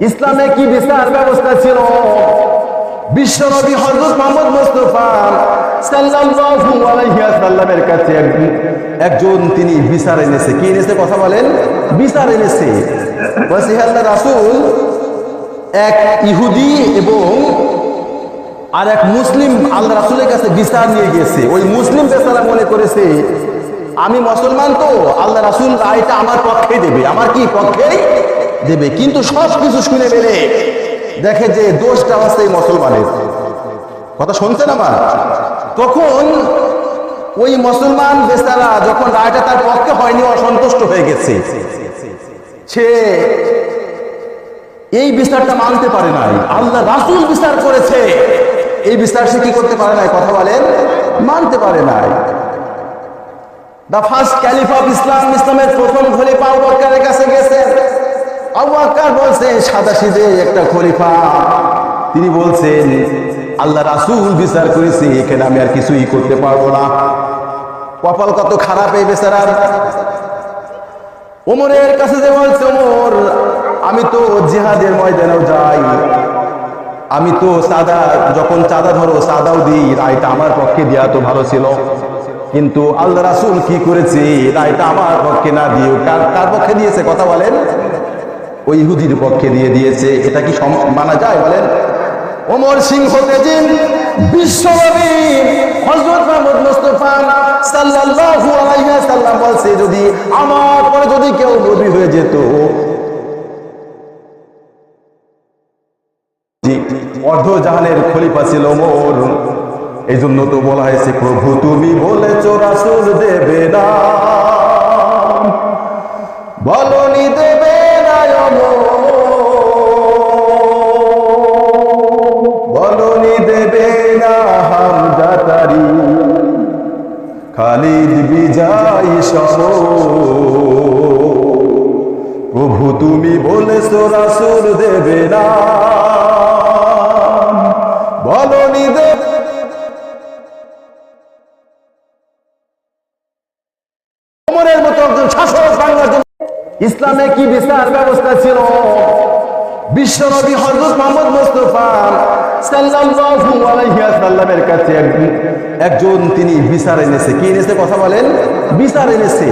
ইসলামে কি বিচার ব্যবস্থা ছিল? বিশ্বনবী হযরত মুহাম্মদ মুস্তাফা সাল্লাল্লাহু আলাইহি ওয়াসাল্লামের কাছে একজন তিনি বিচার এনেছে। কি এনেছে? কথা বলেন। বিচার এনেছে। বলছে, হে আল্লাহর রাসূল, এক ইহুদি এবং আর এক মুসলিম আল্লাহ রাসূলের কাছে বিচার নিয়ে গেছে। ওই মুসলিম বেচারা মনে করেছে আমি মুসলমান, তো আল্লাহ রাসূল রায়টা আমার পক্ষে দেবে, আমার কি পক্ষেই দেবে। কিন্তু সব কিছু শুনে বেড়ে দেখে যে দোষটা হচ্ছে এই মুসলমানের। কথা শুনছেন আমার? তখন ওই মুসলমান বেচারা যখন রায়টা তার পক্ষে হয়নি, অসন্তুষ্ট হয়ে গেছে। সে এই বিচারটা মানতে পারে নাই। আল্লাহ রাসূল বিচার করেছে, এই বিচার সে কি করতে পারে নাই? কথা বলেন। মানতে পারে নাই। The first caliph of Islam, ইসলামের প্রথম খলিফা আবু বকরের কাছে গেছে। আবু বকর বলছে, সাদাসিধে একটা খলিফা, তিনি বলছেন আল্লাহ রাসূল বিচার করেছে, এখানে আমি আর কিছুই করতে পারবো না। কপাল কত খারাপ এই বেচারার। ওমরের কাছে যে বলছে, ওমর, আমি তো জিহাদের ময়দানেও যাই, আমি তো চাঁদা, যখন চাঁদা ধরো চাঁদাও দিই, রায়টা আমার পক্ষে দেওয়া তো ভালো ছিল। কিন্তু আল্লাহ রাসূল কি করেছে? রায়টা আমার পক্ষে না দিয়ে কার পক্ষে দিয়েছে? কথা বলেন। ওই ইহুদির পক্ষে দিয়ে দিয়েছে। এটা কি মানা যায়? বলেন। ওমর সিংহ তেজিন বিশ্বনবী হযরত মুহাম্মদ মুস্তাফা সাল্লাল্লাহু আলাইহি ওয়াসাল্লাম বলছে, যদি আমার পরে যদি কেউ নবী হয়ে যেত, অর্ধ জাহানের খলিফা ছিল ওমর। এই জন্য তো বলা হয়েছে, প্রভু তুমি বলেছো রাসূল দেবে না, বলনি দেবে না, বলনি দেবে না হামজা তারি, খালিদ বিজয় সম। প্রভু তুমি বলেছো রাসূল দেবে না, বলনি দেবে। ওমরের মতো একজন শাসক বাংলার জন্য ইসলামে কি বিচার ব্যবস্থা ছিল? বিশ্বনবী হযরত মুহাম্মদ মুস্তাফা সাল্লাল্লাহু আলাইহি ওয়াসাল্লামের কাছে একজন তিনি বিচার এনেছে। কি এনেছে? কথা বলেন। বিচার এনেছে।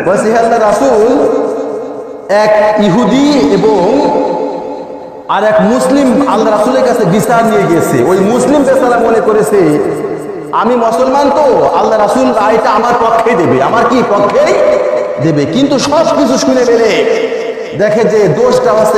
বলছে, হে আল্লাহর রাসূল, এক ইহুদি এবং আর এক মুসলিম আল্লাহ রাসূলের কাছে বিচার নিয়ে গেছে। ওই মুসলিম বেচারা মনে করেছে আমি মুসলমান, তো আল্লাহ রাসূল রায়টা আমার পক্ষে দেবে, আমার কি পক্ষেই দেবে। কিন্তু সব কিছু শুনে বেড়ে দেখে যে দোষটা হচ্ছে